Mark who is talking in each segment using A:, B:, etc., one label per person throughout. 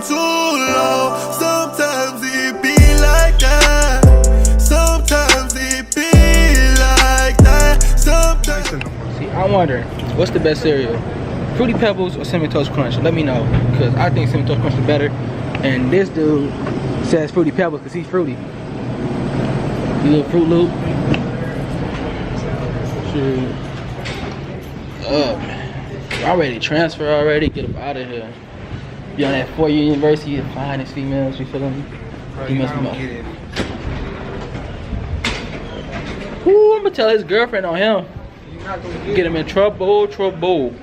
A: too long. Sometimes it be like that. Sometimes it be like that. Sometimes.
B: See, I'm wondering, what's the best cereal? Fruity Pebbles or Cinnamon Toast Crunch? Let me know, because I think Cinnamon Toast Crunch is better. And this dude says Fruity Pebbles because he's fruity. You little Fruit Loop. Shoot. Oh man. Y'all ready to transfer already? Get up out of here. Be on that 4-year university of finest females, you feeling me? Females come up. Ooh, I'm gonna tell his girlfriend on him. Get him in trouble, trouble.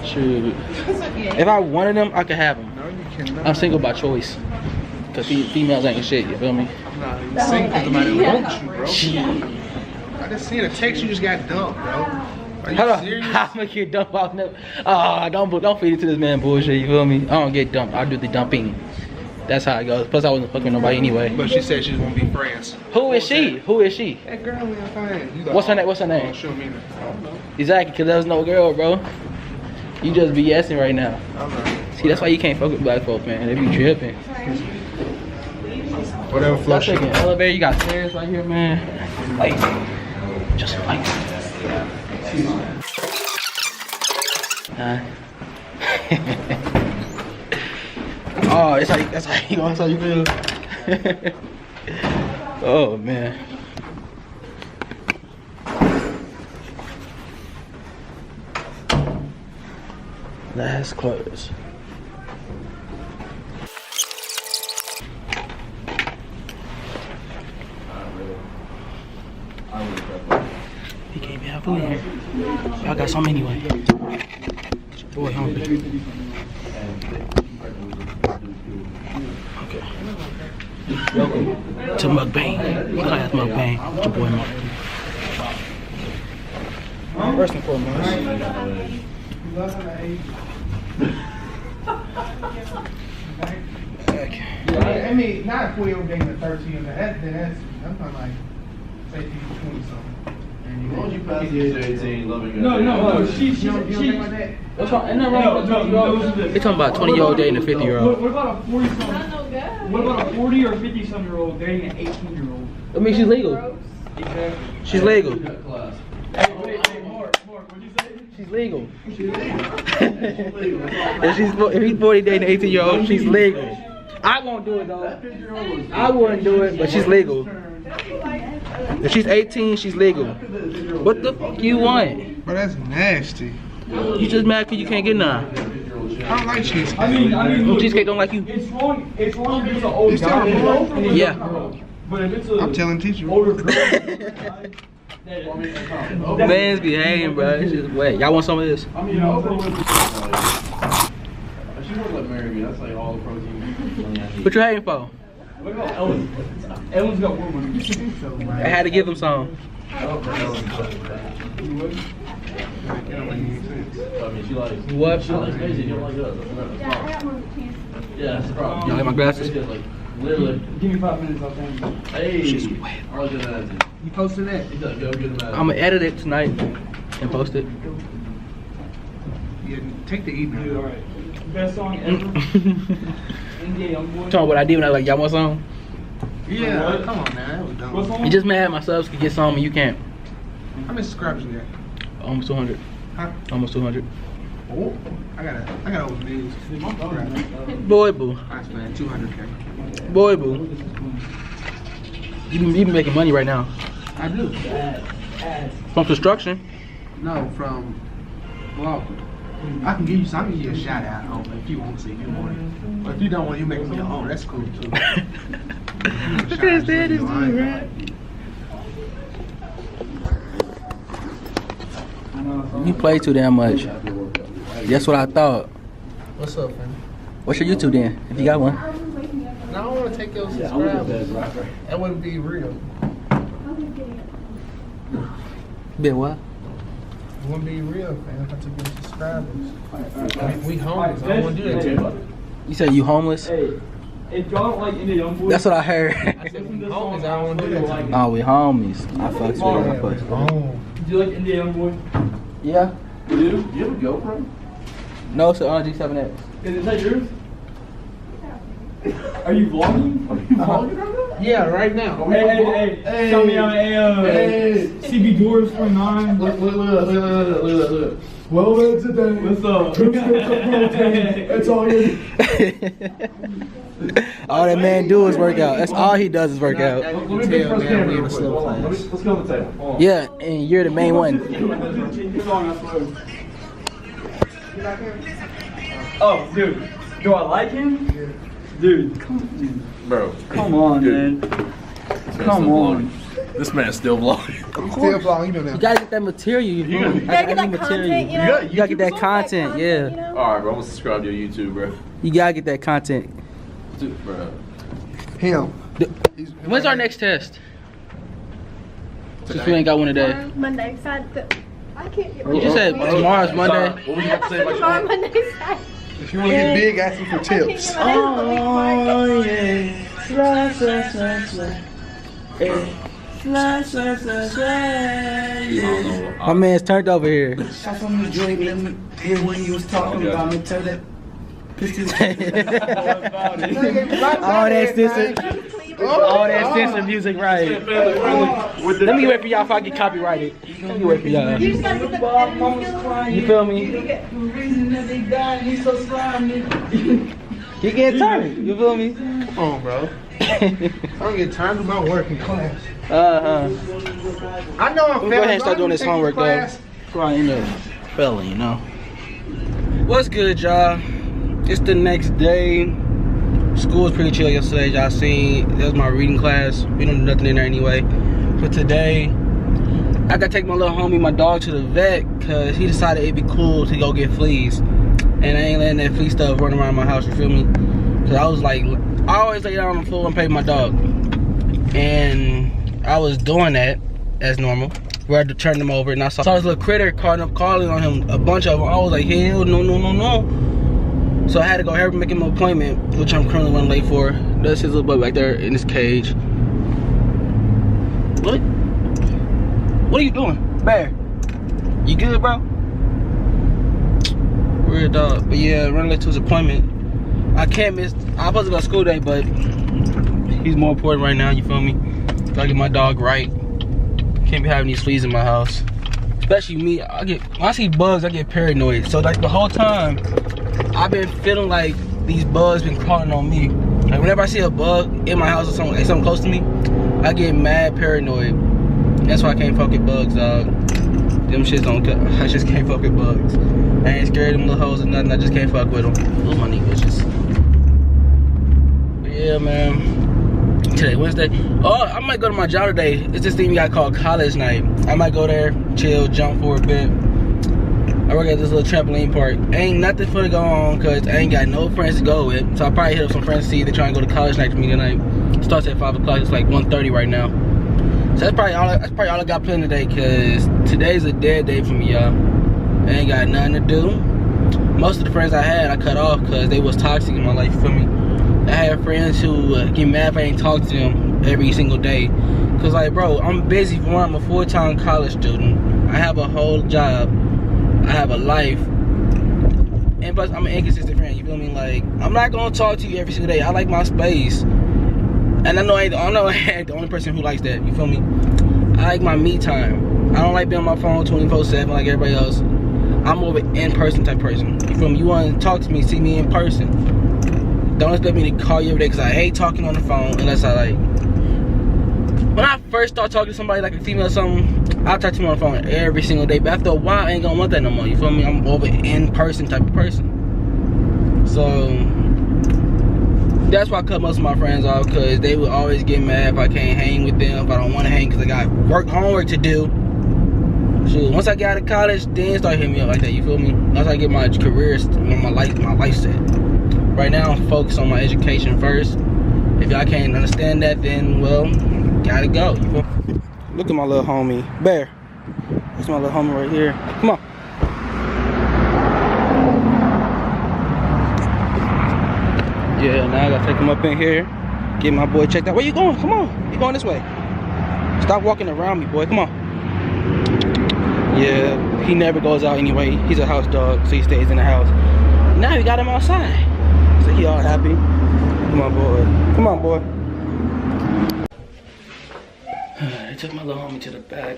B: Shoot. If I wanted them, I could have them.
C: No, you cannot.
B: I'm single by choice. Cause females ain't shit, you feel me?
C: I'm not even single because somebody wants you, bro.
B: Shit.
C: I just seen a text you just got dumped, bro. Are you
B: Hold on.
C: serious?
B: I'll make you dump off never. Don't feed it to this man bullshit, you feel me? I don't get dumped. I do the dumping. That's how it goes. Plus I wasn't fucking nobody anyway.
C: But she said she just want to be friends.
B: Who is she? Who is she?
C: That girl we fine.
B: What's her name? What's her name?
C: Show me. I don't know.
B: Exactly, cause there's no girl, bro. You just BSing right now.
C: I'm not.
B: See, that's why you can't fuck with black folk, man. They be tripping.
C: Whatever
B: Y'all
C: floats
B: taking
C: your
B: an elevator, you got stairs right here, man. Like, just like oh, that's how you feel. Oh man. Last close. He can't be have food in here. Y'all got some anyway. Get your boy hungry. Okay. Welcome to Mukbang. Class Mukbang. With your boy Mark. First and foremost. Okay.
C: I mean, not 12 days to 13. That's I'm talking like, say, 20 something.
D: As long as you pass the age of 18, loving good.
E: No, she.
C: You don't think like that?
B: What's wrong? Ain't nothing wrong with a 20-year-old. They talking about a 20-year-old dating a 50-year-old.
E: What about a 40-something? What about a 40 or 50-something-year-old dating an 18-year-old?
B: I mean, she's legal.
E: Exactly.
B: She's legal.
D: Class.
E: Hey, Mark, what'd you say?
B: She's legal. If he's 40 dating an 18-year-old, she's legal. I won't do it though. I wouldn't do it, but she's legal. If she's 18, she's legal. What the fuck you want?
C: But that's nasty.
B: You just mad because you can't get none.
C: I don't like cheesecake.
E: I mean, look,
B: Cheesecake don't like you.
E: it's wrong if it's an old
C: It's
E: guy.
C: terrible.
E: and it's
B: Yeah.
E: a girl. But if it's a
C: I'm telling teacher.
E: older girl,
B: Man's be hanging, bro. It's just wet. Y'all want some of this?
D: I mean, she wouldn't let marry me. That's like all the protein.
B: What you hating for?
E: What about Ellen? Ellen's got more money.
B: I had to give him some.
E: You would?
D: I mean, she likes.
B: What?
D: She likes Maisie. You don't like us. That's the problem. Yeah, that's the problem.
B: Y'all like my glasses?
D: It's like, literally.
E: Give me 5 minutes, I'll send you.
D: Hey.
B: She's wet.
D: I was gonna ask you.
C: You posted that?
D: He does go good at
B: I'm gonna edit it tonight and post it.
C: Yeah, take the email.
E: Alright. Best song ever. NBA Youngboy.
B: Tell me what I did when I like, y'all want some?
C: Yeah, come on, man. That was dumb.
E: What song?
B: You just mad my subs could get some and you can't.
C: How many subscribers you got?
B: Almost 200.
C: Huh?
B: Almost 200.
C: Oh, I got over news.
B: Boy boo.
C: Nice, man. 200K.
B: Boy boo. You been making money right now.
C: I do.
B: From construction.
C: No, from blog. I can give you some. I can give you a shout out if you want to see good morning. But if you don't want, you make me your own. That's cool too.
B: Look at his dad, this dude, right? You play too damn much. That's what I thought.
C: What's up, man?
B: What's your YouTube then? If you got one.
C: No, I don't want to take your subscribers. That wouldn't be real.
B: Been what?
C: It wouldn't be real, man, if I took your subscribers. We homies. I don't want to do that to you.
B: You said you homeless?
E: Hey, if y'all don't like NBA Youngboy,
B: That's what I heard.
C: I said we homies. I don't want to do that to you.
B: Oh, we homies. I fucks with it. I fucks with it.
C: Oh.
E: do you like NBA Youngboy?
B: Yeah.
D: You do? Do you have a GoPro?
B: No, it's an RG7X.
E: Is that yours? Are you vlogging?
C: Yeah, right now.
E: Hey. Show me on CB Doors 29.
C: Look.
E: Well, today. What's up?
C: That's all you.
B: All that man do is work out. That's all he does is work out.
C: Let's go on the table.
B: Yeah, and you're the main one.
E: Oh, dude. Do I like him? Dude, come on, man. Come on.
F: This man's still vlogging.
C: Still vlogging, you know
B: You
C: that.
B: gotta get that material. You
G: You gotta get that content, you know?
B: You gotta get that content, yeah.
F: Alright, bro. I'm gonna subscribe to your YouTube, bro.
B: You gotta get that content.
F: Dude, bro.
C: Him.
B: When's our next test? Since we ain't got one today.
G: Monday, Saturday. I can't get
B: You just said tomorrow's Monday.
F: What was you about to say about
G: tomorrow,
F: your
G: Monday, Saturday.
C: If you want to get big, ask me for tips.
B: Oh yeah. My man's turned over here.
E: When you was talking about me, tell that.
B: All that sensitive music, right? Let me wait for y'all if I get copyrighted. Let me wait for y'all.
G: You just gotta get the editing skills.
B: You feel me? He getting tired. You feel me?
C: Come on, bro. I don't get time to do my work in class. I know I'm
B: We'll go ahead and start doing this homework though. Before I end up failing, you know. What's good, y'all? It's the next day. School was pretty chill yesterday, y'all seen. That was my reading class. We don't do nothing in there anyway. But today, I gotta take my little homie, my dog, to the vet because he decided it'd be cool to go get fleas. And I ain't letting that flea stuff run around my house, you feel me? Cause I was like, I always lay down on the floor and play with my dog. And I was doing that as normal. Where I had to turn them over and I saw this little critter calling on him, a bunch of them. I was like, hell no. So I had to go here and make him an appointment, which I'm currently running late for. That's his little boy back there in his cage. What are you doing? Bear, you good, bro? Weird dog. But yeah, running late to his appointment. I can't miss, I'm supposed to go to school day, but he's more important right now, you feel me? Gotta get my dog right. Can't be having these fleas in my house. Especially me, when I see bugs, I get paranoid. So like the whole time, I've been feeling like these bugs been crawling on me. Like whenever I see a bug in my house or something, like something close to me, I get mad paranoid. That's why I can't fuck with bugs, dog. Them shits don't cut. I just can't fuck with bugs. I ain't scared of them little hoes or nothing. I just can't fuck with them. Ooh, my knee vicious. But yeah, man. Today, Wednesday. Oh, I might go to my job today. It's this thing we got called college night. I might go there, chill, jump for a bit. I work at this little trampoline park. Ain't nothing for to go on because I ain't got no friends to go with. So I'll probably hit up some friends to see if they're trying to go to college night with me tonight. It starts at 5 o'clock. It's like 1:30 right now. So that's probably all I got planned today because today's a dead day for me, y'all. I ain't got nothing to do. Most of the friends I had, I cut off because they was toxic in my life, you feel me? I have friends who get mad if I ain't talk to them every single day. Cause like, bro, I'm busy for one. I'm a full-time college student. I have a whole job. I have a life. And plus, I'm an inconsistent friend, you feel me? Like, I'm not gonna talk to you every single day. I like my space. And I know I ain't the only person who likes that, you feel me? I like my me time. I don't like being on my phone 24/7 like everybody else. I'm more of an in-person type person. You feel me? You want to talk to me, see me in person. Don't expect me to call you every day because I hate talking on the phone unless I like. When I first start talking to somebody like a female or something, I'll talk to them on the phone every single day. But after a while, I ain't gonna want that no more. You feel me? I'm more of an in-person type of person. So that's why I cut most of my friends off because they would always get mad if I can't hang with them, if I don't want to hang because I got homework to do. Shoot, once I get out of college, then start hitting me up like that, you feel me? Once I get my career, my life set. Right now, I'm focused on my education first. If y'all can't understand that, then, well, gotta go, you feel me? Look at my little homie, Bear. That's my little homie right here. Come on. Yeah, now I gotta take him up in here, get my boy checked out. Where you going? Come on, you going this way. Stop walking around me, boy, come on. Yeah, he never goes out anyway. He's a house dog, so he stays in the house. Now we got him outside. So he all happy. Come on, boy. Come on, boy. I took my little homie to the back.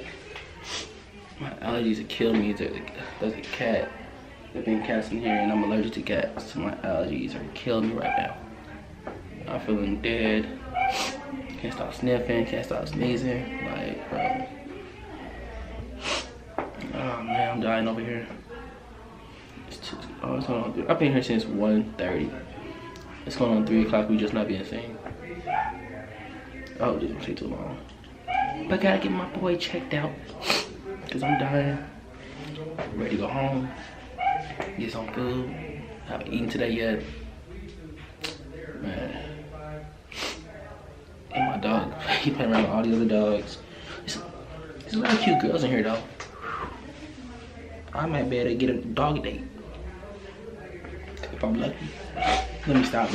B: My allergies have killed me. There's a cat. There's been cats in here and I'm allergic to cats. So my allergies are killing me right now. I'm feeling dead. Can't stop sniffing, can't stop sneezing. Like, bro. Oh man, I'm dying over here. It's going on. I've been here since 1:30. It's going on 3 o'clock. We just not being seen. Oh, dude, it'll take too long. But I gotta get my boy checked out. Cause I'm dying. Ready to go home. Get some food. Haven't eaten today yet. Man. And my dog. He playing around with all the other dogs. There's a lot of cute girls in here though. I might be able to get a dog date. If I'm lucky. Let me stop.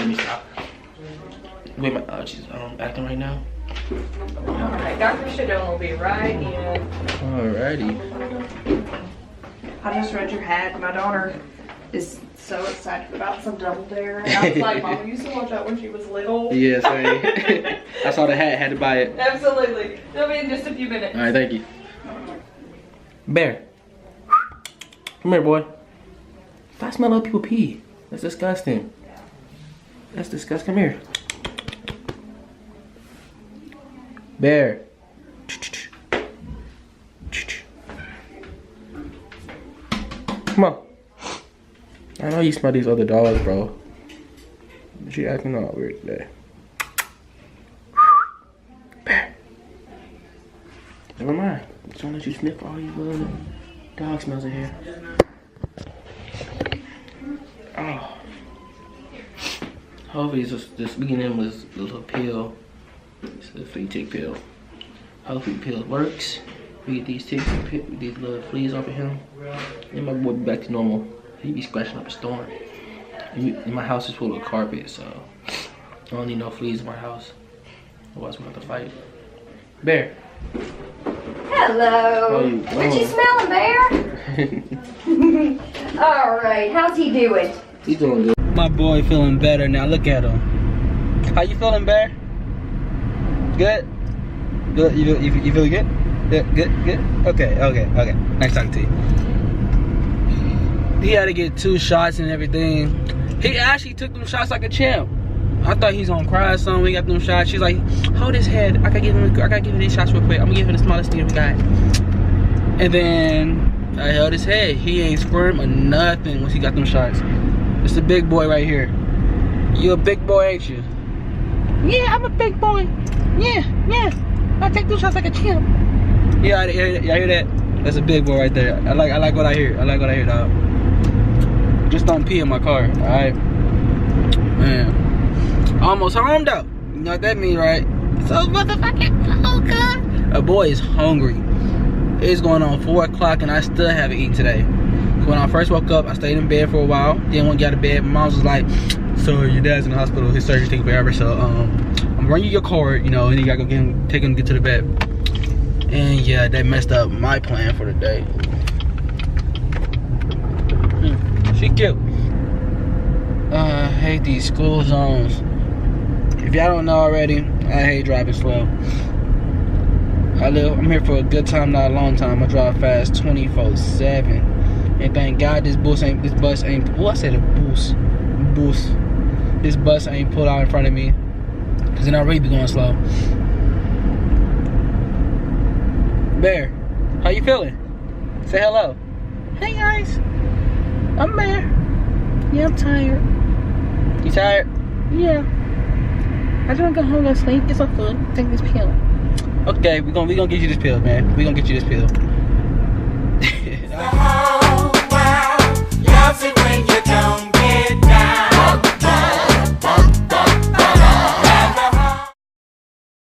B: Wait, my allergies acting right now.
D: Alright, Dr. Shadone will be right in.
B: Alrighty.
D: I just read your hat. My daughter is so excited about some Double Dare. And I was like, Mom, used to watch that when she was little.
B: Yes, I saw the hat, had to buy it.
D: Absolutely. It'll be in just a few minutes.
B: Alright, thank you. Bear. Come here, boy. Stop smelling other people pee. That's disgusting. That's disgusting. Come here. Bear. Come on. I know you smell these other dogs, bro. But you acting all weird today. Bear. Never mind. Just wanna let you sniff all these little dog smells in here. Oh. Hopefully this beginning was a little pill. It's a flea tick pill. Hopefully the pill works. We get these these little fleas off of him. And my boy be back to normal. He be scratching up a storm. And my house is full of carpet, so I don't need no fleas in my house. Otherwise we'll have to fight. Bear.
H: Hello.
B: How you
H: What you smelling, Bear? All right. How's he doing?
B: He's doing good. My boy feeling better now. Look at him. How you feeling, Bear? Good? Good? You feeling good? Good? Okay. Nice talking to you. He had to get 2 shots and everything. He actually took them shots like a champ. I thought he's gonna cry or something when he got them shots. She's like, hold his head. I gotta give him these shots real quick. I'm gonna give him the smallest needle we got. And then I held his head. He ain't squirm or nothing once he got them shots. It's the big boy right here. You a big boy, ain't you? Yeah, I'm a big boy. Yeah. I take them shots like a champ. Yeah, I hear that? That's a big boy right there. I like what I hear. I like what I hear, dog. Just don't pee in my car, alright? Man. Almost home though. You know what that means, right? So motherfucking focus. A boy is hungry. It's going on 4 o'clock and I still haven't eaten today. So when I first woke up, I stayed in bed for a while. Then when I got to bed, my mom was like, so your dad's in the hospital, his surgery taking forever, so I'm gonna run you your card, you know, and you gotta go take him to get to the bed. And yeah, that messed up my plan for the day. She cute. I hate these school zones. If y'all don't know already, I hate driving slow. I'm here for a good time, not a long time. I drive fast 24/7. And thank God this bus ain't, this bus ain't pulled out in front of me. Cause then I'd really be going slow. Bear, how you feeling? Say hello. Hey guys, I'm Bear. Yeah, I'm tired. You tired? Yeah. I just wanna go home and sleep, get some food, take this pill. Okay, we gonna get you this pill, man. We gonna get you this pill.